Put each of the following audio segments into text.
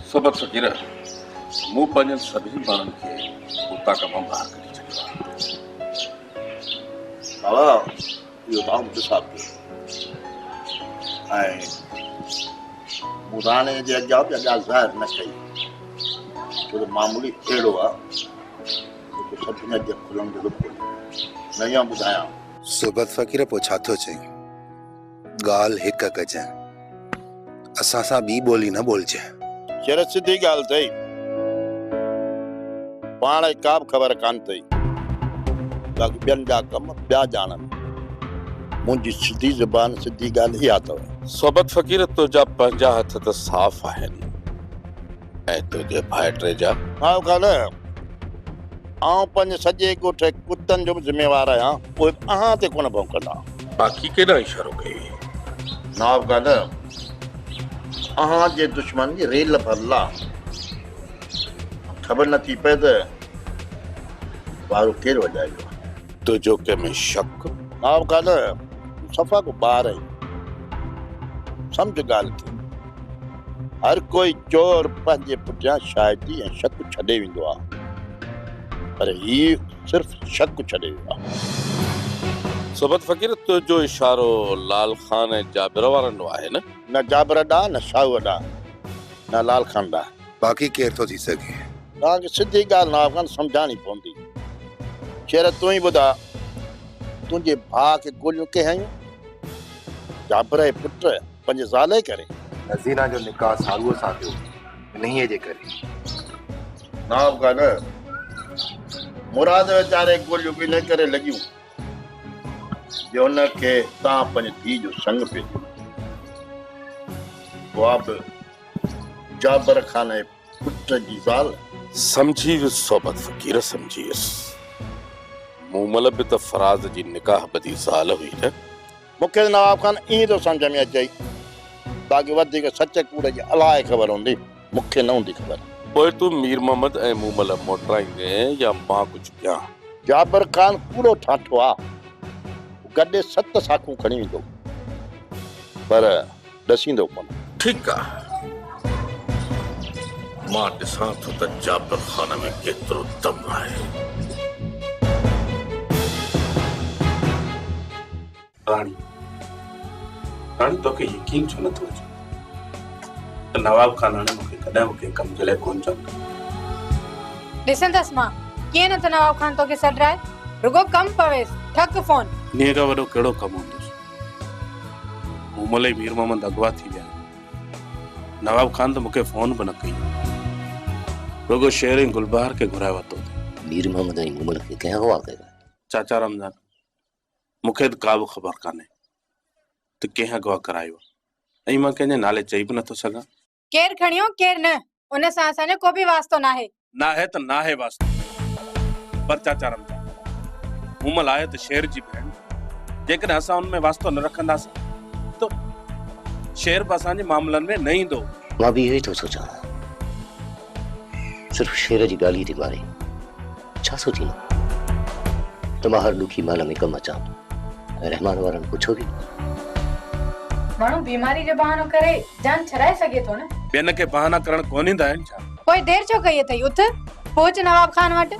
सोबत फ़क़ीर मूं पंहिंजनि सभिनी माण्हुनि खे उतां खां मां ॿाहिरि कढी छॾियो बाबा इहो तव्हां मूंखे साफ़ कयो ऐं मूं राणे जे अॻियां बि ॻाल्हि ज़ाहिर न कई छो त मामूली अहिड़ो आहे जेको सभिनी अॻियां खुलण जो रुख न या ॿुधायां। सोबत फ़क़ीर पोइ छा थो चई? ॻाल्हि हिक कजांइ, असां सां ॿी ॿोली न ॿोलजांइ। शेर सिधी ॻाल्हि अथई, पाण का बि ख़बर कान अथई, बाक़ी ॿियनि जा कम ॿिया ॼाणनि। मुंहिंजी सिधी ज़ुबान सिधी ॻाल्हि इहा अथव। सोबत फ़क़ीर तुंहिंजा पंहिंजा हथ त साफ़ आहिनि ऐं तुंहिंजे भाइटे जा हा कान आउं पंहिंजे सॼे ॻोठ कुतनि जो बि ज़िम्मेवार आहियां, उहे अहां ते कोन भौंकंदा। बाक़ी केॾा इशारो कई? नाव कान अहां जे दुश्मन जी रेल भरला ख़बर नथी पए त वारो केरु वॼाइजो। तुंहिंजो कंहिंमें शक? नाव कान सफ़ा को ॿार आई, सम्झ ॻाल्हि खे। हर कोई चोर पंहिंजे पुठियां शायदि ऐं शक छॾे वेंदो आहे, पर हीउ सिर्फ़ शक छॾे वियो आहे। सोबत फ़क़ीर तुंहिंजो इशारो लाल खान ऐं जाबिर वारनि आहे न? न जाबिर ॾांहुं, न शाहू ॾांहुं, न लाल खान ॾांहुं। बाक़ी केरु थो थी सघे? तव्हांखे सिधी ॻाल्हि नाव खान सम्झाइणी पवंदी। शेर तूं ई ॿुधा, तुंहिंजे भाउ खे गोलियूं कंहिं हयूं? जाबिर जे पुट पंहिंजे ज़ाल करे। नज़ीना जो निकाह सारूअ सां थियो, इन्हीअ जे करे। नाव कान मुराद वीचारे गोलियूं बि न करे लॻियूं जो हुनखे तव्हां पंहिंजी धीउ जो संग पियो ॾियो। उहा बि जाबिर खान जे पुट जी ज़ाल। समझी वियुसि सोबत फ़क़ीर, समझी वियुसि। मूं महिल बि त फराज़ जी निकाह बदी ज़ाल हुई न? मूंखे नवाब खान ईअं थो सम्झ में अचई, बाक़ी वधीक सच कूड़ जी अलाए ख़बर हूंदी, मूंखे न हूंदी ख़बर। पोइ तूं मीर मोहम्मद ऐं मूं महिल मोटराईंदे या मां कुझु कयां? जाबिर खान कूड़ो ठाठो आहे, गॾे 7 साखूं खणी वेंदो, पर ॾसींदो कोन। ठीकु आहे, मां ॾिसां थो त जाबिर खान में केतिरो दम आहे। राणी तोखे यकीन छो नथो अचे त नवाब खान हाणे मूंखे कॾहिं मूंखे कम जे लाइ कोन चवंदो? ॾिसंदसि मां कीअं न त नवाब खान तोखे सॾाए, रुगो कम पवेसि, ठक फोन। इन खां वॾो कहिड़ो कमु हूंदुसि? मूं महिल ई मीर मोहम्मद अगवा थी विया, नवाब खान त मूंखे फोन बि न कई, रुगो शेर ऐं गुलबहार खे घुराए वरितो। मीर मोहम्मद ऐं मूं महिल खे कंहिं अगवा कयो? चाचा रमज़ान, मूंखे त का बि ख़बर कान्हे त कंहिं अगवा करायो, ऐं मां कंहिंजे नाले चई बि नथो सघां। केरु खणियो केरु न, उन सां असांजो को बि वास्तो नाहे। नाहे त नाहे वास्तो, पर चाचा रमज़ान मूं महिल आहे त शेर जी भेण, जेकॾहिं असां हुन में वास्तो न रखंदासीं त शेर बि असांजे मामलनि में न ईंदो। मां बि इहो ई थो सोचां, सिर्फ़ शेर जी ॻाल्हि ई थी मारे, छा सोचींदो त मां हर ॾुखी महिल में कमु अचां ऐं रहमान वारनि पुछो बि। माण्हू बीमारी जो बहानो करे जान छॾाए सघे थो न, ॿियनि खे बहाना करण कोन ईंदा आहिनि छा? पोइ देर छो कई अथई? उथ पहुच नवाब खान वटि,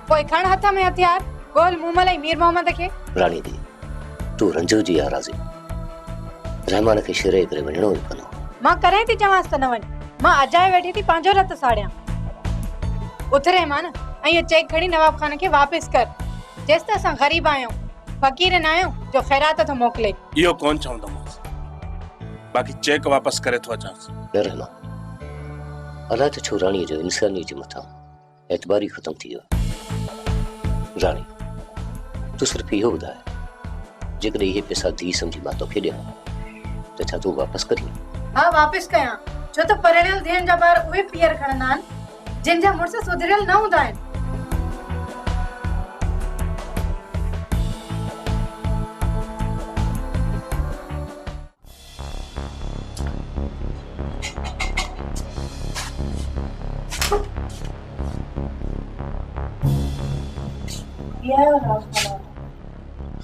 पोइ खण हथ में हथियार, गोल मूं महिल मीर मोहम्मद खे। राणी दी, तूं रंजो जी आराज़ी, रहमान खे शेर करे वञणो ई पवंदो। मां करे थी चवांसि त न वञ, मां अजाए वेठी थी पंहिंजो रत साड़ियां। उथ रहमान ऐं इहो चेक खणी नवाब खान खे वापसि कर, जेसि त असां ग़रीब आहियूं, फ़क़ीर न आहियूं जो ख़ैरात थो मोकिले। इहो कोन चवंदोमांसि, बाक़ी चेक वापसि करे थो अचांसि। न रहमान, अलाए त छो राणीअ जो इंसानी जे मथां एतबार ई ख़तमु थी वियो। राणी, तूं सिर्फ़ु इहो ॿुधाए, जेकॾहिं इहे पैसा धीउ सम्झी मां तोखे ॾियां त छा तूं वापसि करीं? हा, वापसि कयां, छो त परिणियल धीअनि जा ॿार उहे पीअर खणंदा आहिनि जिन जा मुड़ुस सुधरियल न हूंदा आहिनि।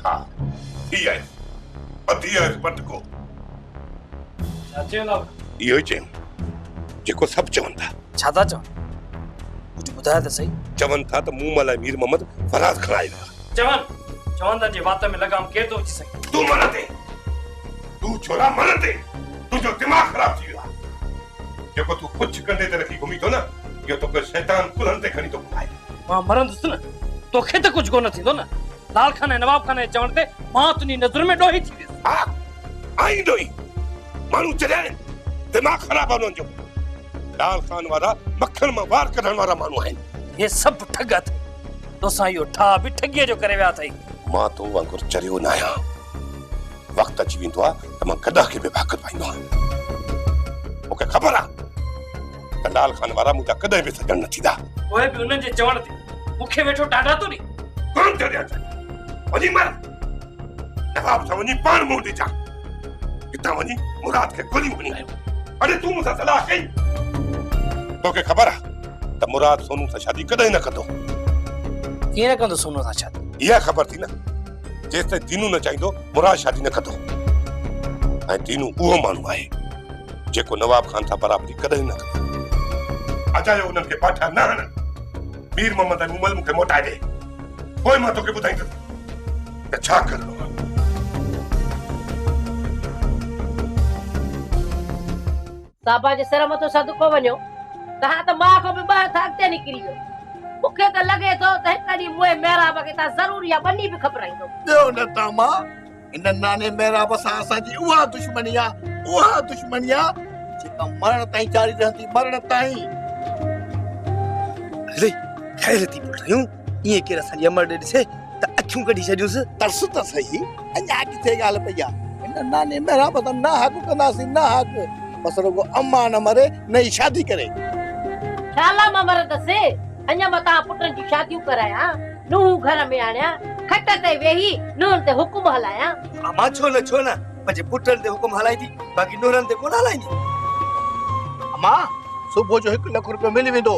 हाँ थी आहे पति आहे पट को इहो ई चयूं जेको सभु चवनि था छा था चवनि कुझु ॿुधायो त सही चवनि था त मूं महिल मीर मोहम्मद फराज़ खणाए विया चवनि जे वात में लगाम केरु थो विझी सघे तूं मन ते तूं छोरा मन ते तुंहिंजो दिमाग़ ख़राब थी वियो आहे जेको तूं कुझु कंधे ते रखी घुमी थो न इहो तोखे शैतान कुल्हनि ते खणी थो घुमाए मां मरंदुसि न तोखे त कुझु कोन थींदो न लाल खान ऐं नवाब खान जे चवण ते मां तुंहिंजी नज़र में ॾोही थी वियुसि हा आई ॾोही माण्हू चरिया आहिनि दिमाग़ ख़राब आहे उन्हनि जो लाल खान वारा मक्खन मां वार कढण वारा माण्हू आहिनि हे सभु ठग अथई तोसां इहो ठा बि ठगीअ जो करे विया अथई मां तो वांगुरु चरियो न आहियां वक़्तु अची वेंदो आहे त मां गॾा खे बि भाकत पाईंदो आहियां मूंखे ख़बर आहे त लाल खान वारा मुंहिंजा कॾहिं बि सजण न थींदा उहे बि उन्हनि जे चवण ते मूंखे वेठो ॾाढा थो ॾे कोन चरिया वञी मर नवाब सां वञी पाण मुंहुं ॾिजां हितां वञी मुराद खे गोली वञी आयो अरे तूं मूंसां सलाह कई तोखे ख़बर आहे त मुराद सोनू सां शादी कॾहिं न कंदो कीअं न कंदो सोनू सां शादी इहा ख़बर थी न जेसि ताईं दीनू न चाहींदो मुराद शादी न कंदो ऐं दीनू उहो माण्हू आहे जेको नवाब खान सां बराबरी कॾहिं न कंदो अजायो उन्हनि खे पाठा न हण मीर मोहम्मद ऐं मुमल मूंखे मोटाए ॾे पोइ मां तोखे ॿुधाईंदुसि त छा करिणो आहे साबा जे सर मथो सदको वञो तव्हां त मां खां बि ॿ हथ अॻिते निकिरी वियो मूंखे त लॻे थो त हिकु ॾींहुं मुंहिंजे महिराब खे तव्हां ज़रूर इहा बनी बि ख़बराईंदो ॿियो न त मां इन नाने महिराब सां असांजी उहा दुश्मनी आहे जेका मरण ताईं जारी रहंदी मरण ताईं अरे ख़ैर थी बोल रहियूं ये केर असांजी अमर ॾे ॾिसे त अखियूं कढी छॾियूंसि तरस त सही अञा किथे ॻाल्हि पई आहे इन नाने महिराब त न हक़ कंदासीं न हक़ बस रुगो अम्मा न मरे नई शादी करे छाला मां मरंदसि अञा मां तव्हां पुटनि जी शादियूं करायां नूंहं घर में आणियां खट ते वेही नूंहनि ते हुकुम हलायां मां छो न पंहिंजे पुटनि ते हुकुम हलाईंदी बाक़ी नूरनि ते कोन हलाईंदी अम्मा सुबुह जो 1 लख रुपयो मिली वेंदो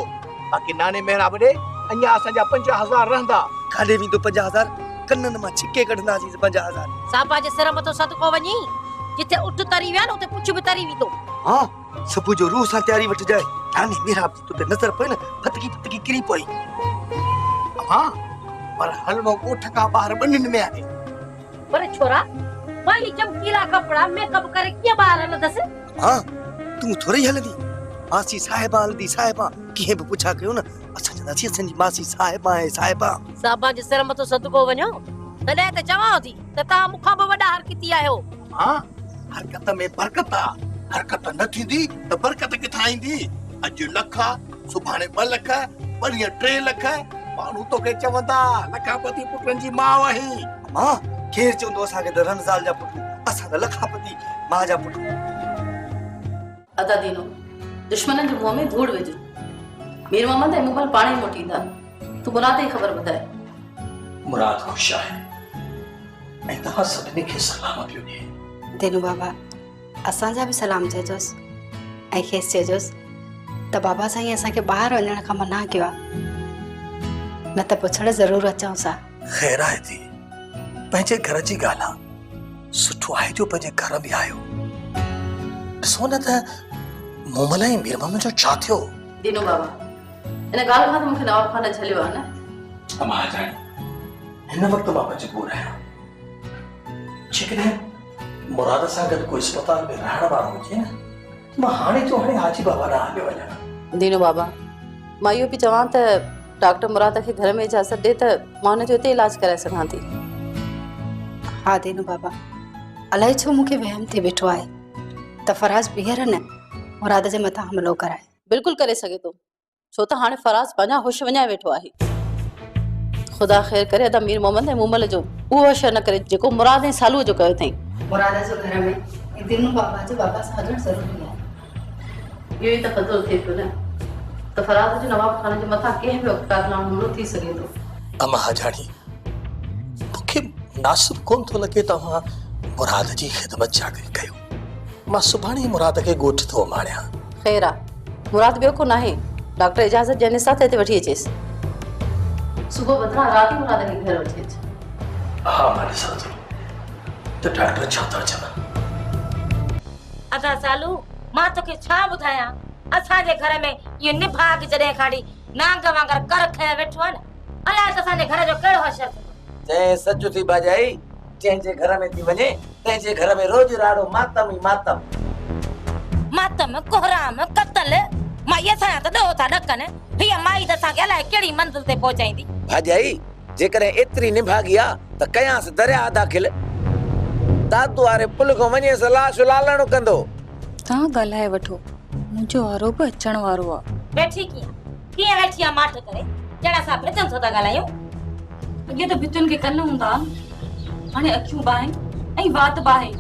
बाक़ी नाने महिराब ॾे अञा असांजा 50,000 रहंदा काॾे वेंदो 50,000 कन्ननि मां छिके कढंदासीं 50,000 साबा जे सर मथो सदको वञी जिथे उठ तरी विया न उते पुछ बि तरी वेंदो हाँ सुबुह जो रूह सां तयारी वठ जाए नानी मेरा तो नजर पई न फतकी किरी पई अम्मा पर हलनो कोठ का बाहर बनिन में आहे पर छोरा मां ही चमकीला कपड़ा मेकअप करे कीअं ॿाहिरि हलंदसि हाँ तूं थोड़ी हलंदी मासी साहिबा हलंदी साहिबा कीअं बि पुछा कयो न असां चवंदासीं असांजी मासी साहिबा आहे साहिबा साबा जे सर मथो सदको वञो तॾहिं त चवां थी त तव्हां मूंखां बि वॾा हरकती आहियो हाँ हरकत में बरकत आहे हरकत न थींदी त बरकत किथां ईंदी अॼु लख सुभाणे 2 लख परीअं 3 लख माण्हू तोखे चवंदा लखापति पुटनि जी माउ आहीं मां केर चवंदो असांखे त रमज़ान जा पुट असां त लखापति मां जा पुट अदा दीनो दुश्मननि जे मुंहं में धूड़ विझ मीर मोहम्मद ऐं मुगल पाणे ई मोटींदा तूं मुराद जी ख़बर ॿुधाए मुराद ख़ुशि आहे ऐं तव्हां सभिनी खे सलाम पियो ॾिए देनू बाबा असांजा बि सलाम चइजोसि ऐं खेसि चइजोसि त बाबा साईं असांखे ॿाहिरि वञण खां मना कयो आहे न त पुछण ज़रूरु अचूं ख़ैर आहे थी पंहिंजे घर जी ॻाल्हि आहे सुठो आहे जो पंहिंजे घर में आयो ॾिसो न त मोमल ऐं मीर मोहम्मद जो छा थियो दीनो बाबा इन ॻाल्हि खां त मूंखे नवाब खान झलियो आहे न अमा जानी हिन वक़्तु मां मजबूर आहियां जेकॾहिं मुराद सां गॾु कोई अस्पताल में रहण वारो हुजे न मां हाणे हाजी बाबा ॾांहुं हलियो वञा दीनो बाबा मां इहो बि चवां त डॉक्टर मुराद खे घर में इजाज़त ॾे त मां हुनजो हिते इलाज कराए सघां थी हा देनू बाबा अलाए छो मूंखे वहम थी वेठो आहे त फराज़ ॿीहर न मुराद जे मथां हमलो कराए बिल्कुलु करे सघे थो छो त हाणे फराज़ पंहिंजा होश विञाए वेठो आहे ख़ुदा ख़ैर करे अदा मीर मोहम्मद ऐं मुमल जो उहो असर न करे जेको मुराद ऐं सालूअ जो कयो अथई मुराद जो घर में देनू बाबा जो बाबा सां हलणु ज़रूरी आहे इहो ई त क़दुरु थिए पियो न त फराज़ जो नवाब खान जे मथां कंहिं बि वक़्तु कारनामो हमलो थी सघे थो अमा जानी मूंखे मुनासिब कोन थो लॻे तव्हां मुराद जी ख़िदमत जाॻी कयो मां सुभाणे मुराद खे ॻोठ थो माणियां ख़ैर आहे मुराद ॿियो को नाहे डॉक्टर इजाज़त ॾियण सां हिते वठी अचेसि सुबुह बदिरां राति मुराद खे घर वठी अचे हाँ मां ॾिसां थो त डॉक्टर छा था चवनि। अदा सालू मां तोखे छा ॿुधायां, असांजे घर में इहो निभाग जॾहिं खाड़ी नांग वांगर कर खया वेठो आहे न, अलाए त असांजे घर जो कहिड़ो हशर थींदो। जंहिं सच थी भाॼाई, जंहिंजे घर में थी वञे तंहिंजे घर में रोज राड़ो मातम ई मातम। मातम कोहराम कतल मां ये सां त ॾो था ॾकनि, हीअ माई त असांखे अलाए कहिड़ी मंज़िल ते पहुचाईंदी। भाॼाई जेकॾहिं एतिरी निभागी आहे त कयांसि दरिया दाख़िल, दादू वारे पुल खां वञेसि लाश लालण कंदो। तव्हां ॻाल्हाए वठो, मुंहिंजो वारो बि अचण वारो आहे। वेठी कीअं वेठी आहे माठ करे, जहिड़ा असां भितुनि सां था ॻाल्हायूं। अॻे त भितुनि खे कन हूंदा, हाणे अखियूं बाहिनि ऐं वात बाहे,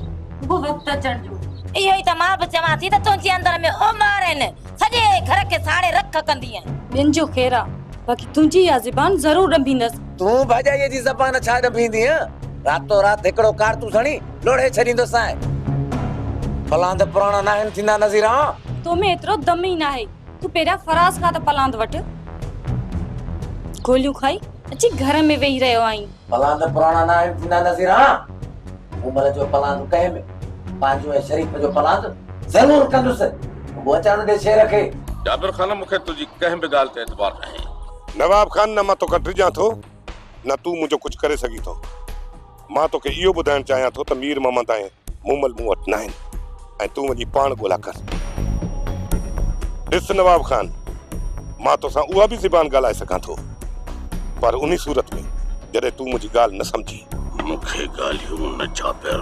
उहो वक़्तु अचण जो। इहो ई त मां बि चवां थी त तुंहिंजे अंदर में ओमार आहिनि, सॼे घर खे साड़े रख कंदी आहीं। ॿियनि जो ख़ैर आहे, बाक़ी तुंहिंजी इहा ज़बान ज़रूरु रंभींदसि। तूं भाॼाईअ जी ज़बान छा रंभींदी? रातो रात हिकिड़ो कारतूस हणी लोड़े छॾींदोसि। पलांद पुराणा न आहिनि थींदा नज़ीरा। तो में एतिरो दम ई न आहे, तूं पहिरियां फराज़ खां त पलांद वटि। गोलियूं खाई अची घर में वेही रहियो आहीं। पलांद पुराणा न आहिनि थींदा नज़ीरा। उमर जो पलांद कंहिं में, पंहिंजो ऐं शरीफ़ जो पलांद ज़रूरु कंदुसि। वो अचान दे शेर खे। जाबिर खान मूंखे तुंहिंजी कंहिं बि ॻाल्हि ते एतबार नाहे। नवाब खान न मां तोखां डिॼां थो, न तूं मुंहिंजो कुझु करे सघी थो। मां तोखे इहो ॿुधाइण चाहियां थो त मीर मोहम्मद ऐं मूमल मूं वटि न आहिनि ऐं तूं वञी पाण ॻोल्हा कर। ॾिस नवाब खान, मां तोसां उहा बि ज़बान ॻाल्हाए सघां थो, पर उन सूरत में जॾहिं तूं मुंहिंजी ॻाल्हि न सम्झी। मूंखे ॻाल्हियूं न जाबिर,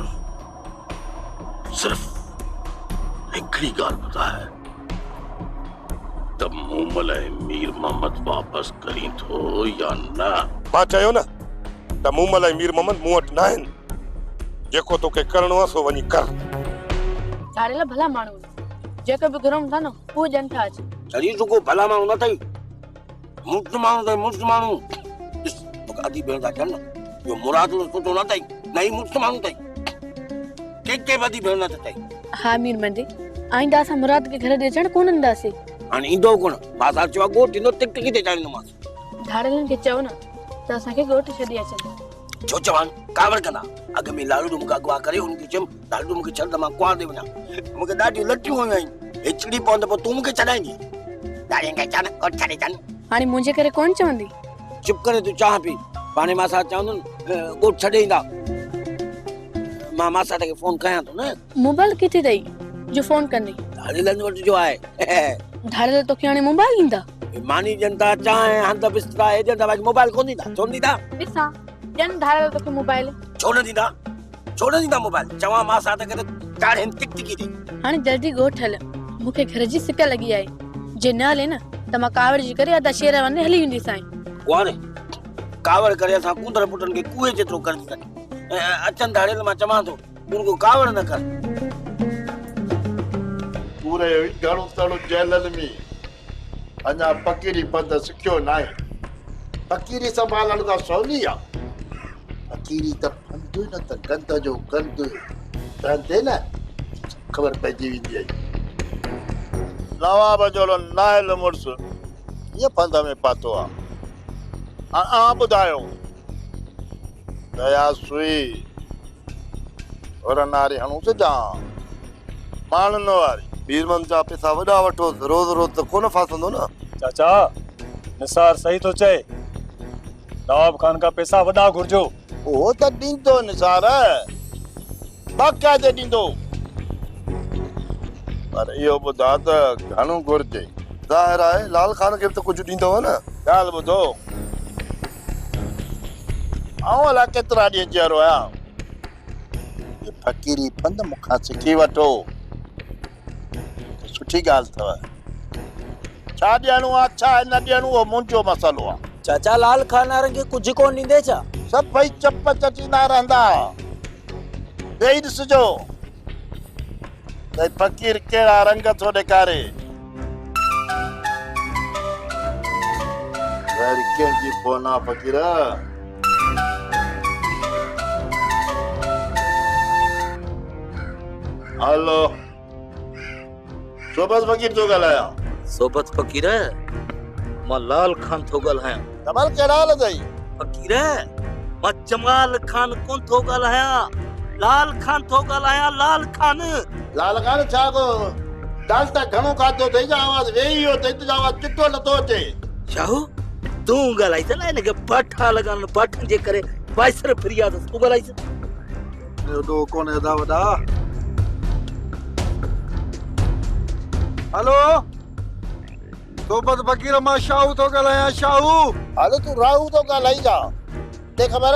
सिर्फ़ हिकिड़ी ॻाल्हि ॿुधाए त मूमल ऐं मीर मोहम्मद वापसि करी थो या न। मां चयो न त मूमल ऐं मीर मोहम्मद मूं वटि न आहिनि। जेको तोखे करिणो आहे सो वञी कर। झाड़ेला भला माण्हू जेको बि घुरऊं था न उहो ॼण था अचे। चली रुको भला माण्हू न अथई, मुफ़्त माण्हू अथई, मुफ़्त माण्हू। तोखे आदि भेण था चवनि न, इहो मुराद सुठो न अथई, न ई मुफ़्त माण्हू अथई। के वधी भेण न अथई। हा मीर मंडी, आईंदा असां मुराद के घर ॾे अचण कोन ईंदासीं। हाणे ईंदो कोन, बाज़ार चवा गोठ ईंदो टिक टिकी ते चाणींदोमांसि। झाड़ेलनि खे चओ न त असांखे गोठ छॾी अचनि। छो चवान कावड़ कंदा? अॻ में लालू मूंखे अगवा करे हुनखे चयुमि लालू मूंखे छॾ त मां कुआं ते वञा। मूंखे ॾाढियूं लटियूं हुयूं आहिनि, हिचड़ी पवंदो पोइ तूं मूंखे छॾाईंदी। ॾाढियुनि खे चवनि गोठ छॾे अचनि। हाणे मुंहिंजे करे कोन चवंदी? चुप करे तूं चाह पी, पाणे मां सां चवंदुनि गोठ छॾे ईंदा। मां मासा खे फोन कयां थो न। मोबाइल किथे अथई जो फोन कंदी? झाड़ेलनि वटि जो आहे। झाड़ेला तोखे हाणे मोबाइल ॾींदा? मानी जनता चाहे हंध बिस्तरा एजेंटा भाई मोबाइल कोन ॾींदा, छो न ॾींदा? ॾिसां ॼण झाड़ेला तोखे मोबाइल छो न ॾींदा? छो न ॾींदा मोबाइल? चवां मां सां त करे चाढ़े टिक टिकी ते। हाणे जल्दी गोठ हल, मूंखे घर जी सिक लॻी आहे। जे न हले न त मां कावड़ जी करे अदा शेर वने हली वेंदी साईं। वारे कावड़ करे असां कुंदर पुटन खे कुए जेतिरो कर दी सके। अचन धाड़ेल मां चवां थो उनको कावड़ न कर। पूरे घणो तड़ो जेलनि में अञा फ़क़ीरी पंध सिखियो न आहे। फ़क़ीरी संभालण त सवली आहे, फ़क़ीरी त फंद न त गंद जो गंद रहंदे न ख़बर पइजी वेंदी आहे। नवाब जो नायल मुड़ुसु ईअं फंद में पातो आहे। ॿुधायो दया सुई और नारी हणूं जा मानन वारी बीरमन जा पैसा वॾा वठो, रोज़ रोज़ त कोन फासंदो न। चाचा निसार सही तो चए, नवाब खान का पैसा वॾा घुर्जो। वो त ॾींदो निसार, बाक़ाइदे ॾींदो, पर इहो ॿुधा त घणो घुर्जे। ज़ाहिर आहे लाल खान खे बि त कुझु ॾींदो न। ॻाल्हि ॿुधो, आऊं अलाए केतिरा ॾींहं जीअरो आहियां, फ़क़ीरी फंद मूंखां सिखी वठो, सुठी ॻाल्हि अथव। छा ॾियणो आहे छा न ॾियणो उहो मुंहिंजो मसइलो आहे। चाचा लाल खान वारनि खे कुझु कोन ॾींदे छा? सभई चप चटींदा रहंदा। वेही ॾिसिजो त फ़क़ीर कहिड़ा रंग थो ॾेखारे। वरी कंहिंजी फोन आहे फ़क़ीर? हेलो, सोबत फ़क़ीर थो ॻाल्हायां। सोबत फ़क़ीर, मां लाल खान थो ॻाल्हायां। कमल कहिड़ा हाल अथई? फ़क़ीर, मां जमाल खान कोन थो ॻाल्हायां, लाल खान थो ॻाल्हायां, लाल खान। लाल खान छा को दाल त घणो खाधो अथई जो आवाज़ वेही वियो अथई तुंहिंजो आवाज़ चिटो नथो अचे। शाहू तूं ॻाल्हाई त न हिनखे पाठा लॻाइनि, पाठनि जे करे वाइसर फिरी विया अथसि, तूं ॻाल्हाई एॾो कोन्हे दा वॾा। हेलो सोबत फ़कीर मां शाहू थो ॻाल्हायां। शाहू हाले तूं राहू थो ॻाल्हाई जा, ते ख़बर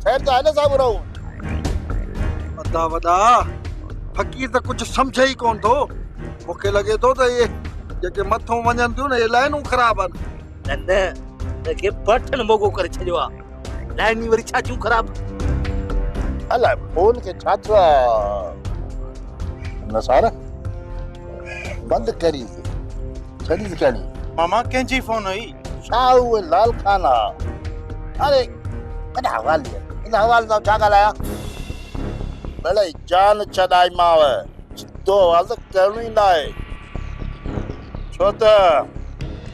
ख़ैर त आहे न साहिबु राहू। अदा वॾा फ़कीर त कुझु सम्झे ई कोन थो। मूंखे लॻे थो त इहे जेके मथों वञनि थियूं न इहे लाइनूं ख़राबु आहिनि। न हिनखे पाठनि मोगो करे छॾियो आहे, लाइनी वरी छा थियूं ख़राबु? अलाए फोन के छा थियो आहे नसार बंदि करी छॾी करी। मामा कंहिंजी फोन हुई? शाहू लाल खान आहे। अरे कॾहिं हवाल इन हवाल सां छा ॻाल्हाया? भले जान छॾाई माव, सिधो आवाज़ करणो ई न आहे। छो त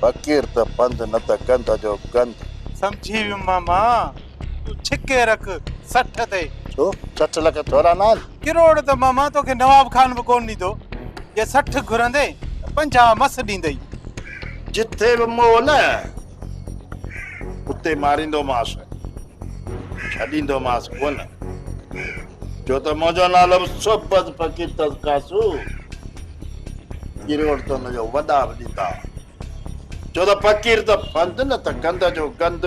फ़कीर त पंध न त गंध जो गंध। समझी वियुमि मामा, तूं छिके रख 60 ते। छो 60 लख थोरा न आहिनि? किरोड़ त मामा तोखे नवाब खान बि कोन ॾींदो। ये 60 घुरंदे 50 मस ॾींदई। जिथे बि मोह न उते मारींदोमांसि, छॾींदोमांसि कोन। जो त मुंहिंजो नालो सोबत फ़कीर तज़कासू, किरोड़ त हुनजो वॾा बि ॾींदा। जो त फ़कीर त फंद न त गंद जो गंद।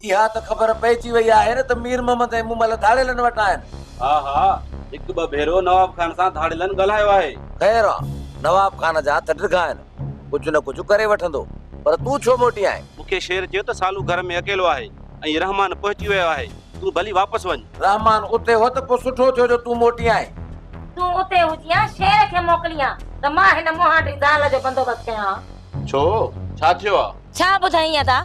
इहा त ख़बर पइजी वई आहे न त मीर मोहम्मद ऐं मूमल धाड़ेलनि वटि आहिनि। हा हिकु ॿ भेरो नवाब खान सां धाड़ेलनि ॻाल्हायो आहे। ख़ैर आहे, नवाब खान जा हथ ड्रिघा आहिनि, कुझु न कुझु करे वठंदो। पर तूं छो मोटी आहीं? मूंखे शेर चयो त सालू घर में अकेलो आहे ऐं रहमान पहुची वियो आहे, तूं भली वापसि वञ। रहमान उते हो त पोइ सुठो थियो जो तूं मोटी आहीं। तूं उते हुजियां शेर खे मोकिलियां त मां हिन मोहाटी ज़ाल जो बंदोबस्त कयां। छो छा थियो आहे? छा ॿुधाईं ता?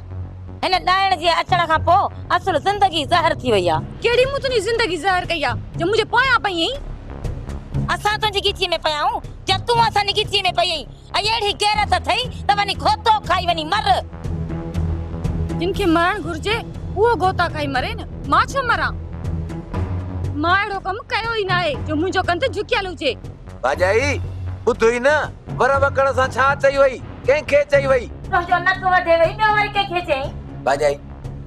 हिन ॾाइण जे अचण खां पोइ असुल ज़िंदगी ज़हर थी वई आहे। केड़ी मूं तुंहिंजी ज़िंदगी ज़हर कई आहे जो मुंहिंजे पोयां पई आहीं? असां तुंहिंजी गिची में पिया आहियूं या तूं असांजी गिची में पई आहीं? ऐं अहिड़ी गैरत अथई त वञी गोतो खाई वञी मर। जिनखे मरण घुर्जे उहो गोता खाई मरे न, मां छो मरां? मां अहिड़ो कमु कयो ई न आहे जो मुंहिंजो कंध झुकियल हुजे। भाॼाई ॿुधोई न, वर वकण सां छा चई वई, कंहिंखे चई वई? तुंहिंजो नक वधे वई, ॿियो वरी कंहिंखे चई? भाॼाई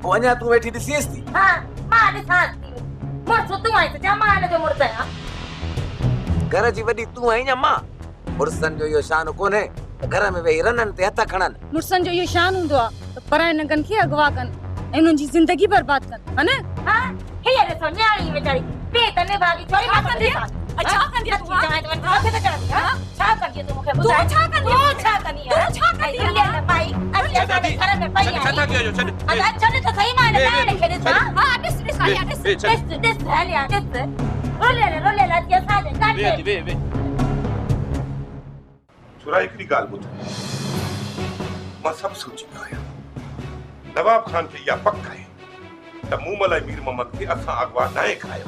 पोइ अञा तूं वेठी ॾिसीस थी? हा मां ॾिसांस थी। मुड़ुस तूं आहीं त छा मां हिनजो मुड़ुस आहियां? घर जी वॾी तूं आहीं न मां? मुड़ुसनि जो इहो शान कोन्हे त घर में वेही रननि ते हथ खणनि। मुड़ुसनि जो इहो शान हूंदो आहे त पराए नंगनि खे अगवा कनि ऐं उन्हनि जी ज़िंदगी बर्बाद कनि, हा न? हा हीअ ॾिसो न्याणी वीचारी पेट ने भागी छोरी मां कंदी। अच्छा कंदी तूं चाहे त वञ मूंखे त चवंदी हा? छा कंदी तूं मूंखे ॿुधाए? तूं छा कंदी? तूं छा कंदी है? तूं छा कंदी है? ले भाई अभी असांजे घर में पई आहे। छा कयो जो छॾ। अदा छॾ त सही मां ॾाइण खे ॾिस। हा ॾिस आया ॾिस हलिया ॾिस रोले अची असांजे काटे। वे छुरा हिकिड़ी ॻाल्हि ॿुध, मां सभु सोची पियो आहियां। नवाब खान खे इहा पक आहे त मूमल ऐं मीर मोहम्मद खे असां अगवा नाहे खायो।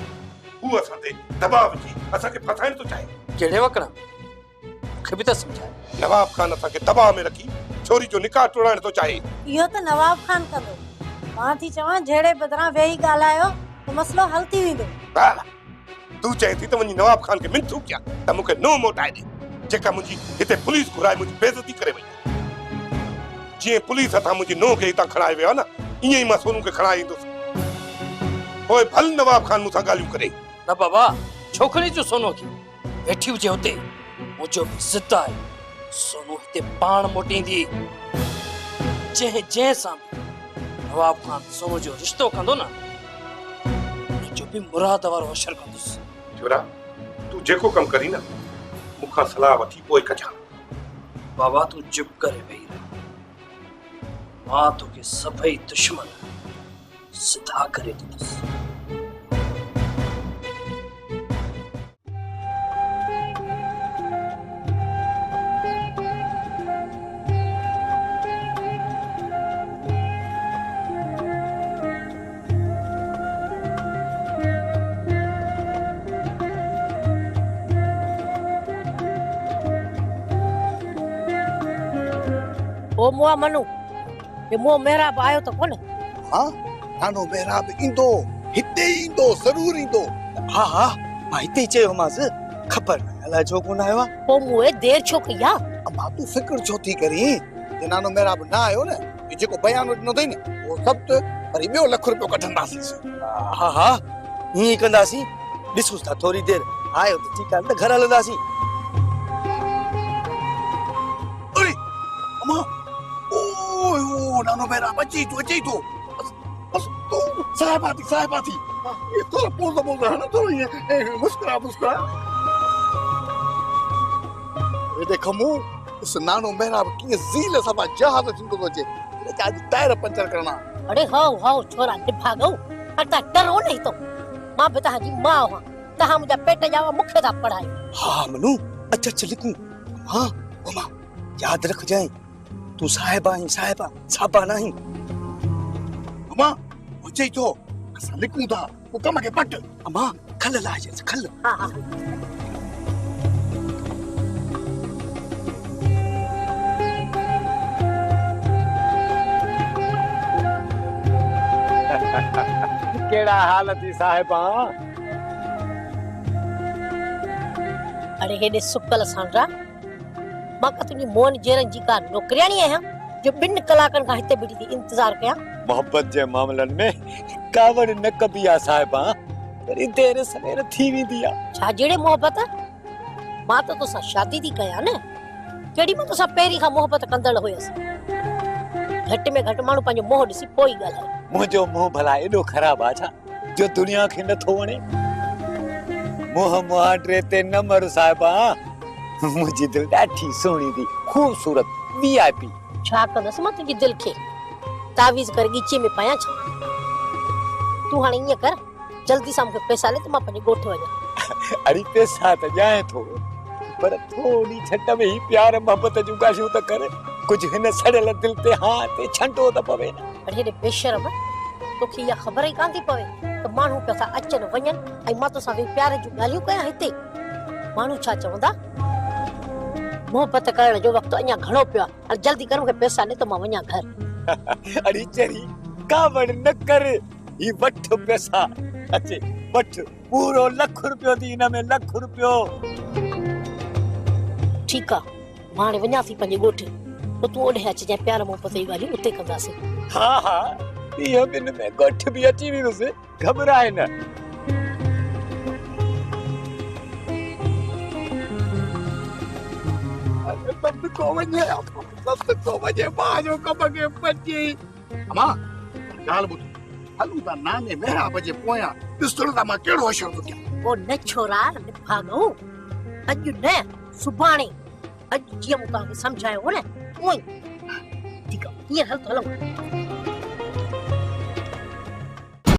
हू असां ते दबाव विझी असांखे फसाइण थो चाहे। कहिड़े वकड़ मूंखे बि त सम्झाए। नवाब खान असांखे दबाव में रखी छोरी जो निकाह टोड़ाइण थो चाहे। इहो त नवाब खान कंदो। मां थी चवां जहिड़े बदिरां वेही ॻाल्हायो त मसलो हल थी वेंदो। तूं चए थी त वञी नवाब खान खे मिंथू कया त मूंखे नो मोटाए ॾे, जेका मुंहिंजी हिते पुलिस घुराए मुंहिंजी बेइज़ती करे वई। जीअं पुलिस हथां मुंहिंजी नो खे हितां खणाए वियो आहे न, ईअं ई मां सोनू खे खणाए ईंदुसि। पोइ भल नवाब खान मूंसां ॻाल्हियूं करे। न बाबा, छोकिरी जो सोनू खे वेठी हुजे हुते, मुंहिंजो ज़िद आहे सोनू हिते पाण मोटींदी। जंहिं सां नवाब खान सोनू जो रिश्तो कंदो न, जो भी मुराद वारो अशर कंदुसि। छोरा तूं जेको कमु करी न मूंखां सलाह वठी पोइ कजां। बाबा तूं चुप करे वेही रह, मां तोखे सभई दुश्मन सिधा करे ॾींदुसि। ओ मुआ मनु ये मो मेरा आयो तो कोन हाँ नानो मेहराब इंदो हिते इंदो जरूर इंदो हाँ हाँ मां हिते ही चयोमांसि ख़बर न अलाए छो कोन आयो आहे पो मुए देर छो कई आ अम्मा तू फिक्र छो थी करी जे नानो मेहराब ना आयो न ये जेको बयान ॾिनो अथई न वो सब वरी ॿियो ₹1 कढंदासीं हाँ हाँ ईअं ई कंदासीं ॾिसूं था थोरी देरि आयो त ठीकु आहे न घर हलंदासीं अम्मा ओ नानो मेहराब अची तो बस तू साहिबा थी ये तो पोज़ है ना तो ये मुस्कुरा ये देखो मु इस नानो मेहराब की ज़ील सभा जहाज थिंदो तो अचे आज टायर पंचर करना अरे हाउ छोरा भागो अता डरो नहीं तो मां बता जी मां हां तहां मुजा पेट जावा मुखे दा पढ़ाई हाँ मनु अच्छा लिखूं हाँ ओमा याद रख जाए तू साहिबा नहीं अम्मा अचे तो असां लिखूं था वो कम के पट अम्मा खल लाजे खल हां हां केड़ा हाल थी साहिबा अरे हेडे सुकल सांडा मां का तुनी मोहन जेरन जी का नौकरियाणी आया जो 2 कलाकन का हिते बिठी थी इंतजार कया मोहब्बत जे मामलन में कावड़ न कबी आ साहिबा वरी देर सवेर थी वेंदी आ छा जेड़े मोहब्बत मां तो सा शादी थी कया न केड़ी मां तो सा पेरी का मोहब्बत कंदड़ होयस घट में घट मानु पंजो मोह दिसी पोई गल है मुझो मुंह भला एडो खराब आ छा जो दुनिया के न थो वणे मोह मुहांडरे ते न मर साहिबा मुझी दिल ॾाढी सोहणी थी खूबसूरत VIP छा कंदस मां तुजी दिल खे तावीज कर गीचे में पाया छा तू हाणे ये कर जल्दी सां मूंखे पैसा ले त मां पंहिंजे ॻोठ वञा अरे पैसा त जाए थो पर थोड़ी छट में ही प्यार मोहब्बत जूं ॻाल्हियूं त कर कुछ हिन सड़ियल दिल ते हाँ ते छंटो त पवे न अरे रे बेशरम तोखे इहा ख़बर ही कान थी पवे त माण्हू पिया अचनि वञनि ऐं मां तोसां वेही प्यार जूं ॻाल्हियूं कयां हिते माण्हू छा चवंदा मोहब्बत करण जो वक़्तु अञा घणो पियो आहे जल्दी कर मूंखे पैसा ॾे त मां वञा घर अरे चरी कावड़ न कर ही वठ पैसा अचे वठ पूरो ₹1,00,000 दी इन में ₹1,00,000 ठीकु आहे मां हाणे वञा थी पंहिंजे ॻोठ पोइ तूं ओॾे अचिजांइ प्यार मोहब्बत जी ॻाल्हियूं उते कंदासीं हाँ इहो ॿिनि में ॻोठ बि अची वेंदुसि घबराए न बाजो कम के बची अम्मा गाल बुध हलू ता नाने मेहराब जे पोया ॾिसण ता मां केड़ो अशर तो कया ओ न छोरा न भागो अॼु न सुभाणे अॼु जीअं मूं तव्हांखे सम्झायो हो न उअं ई ठीकु आहे हींअर हल तो हलूं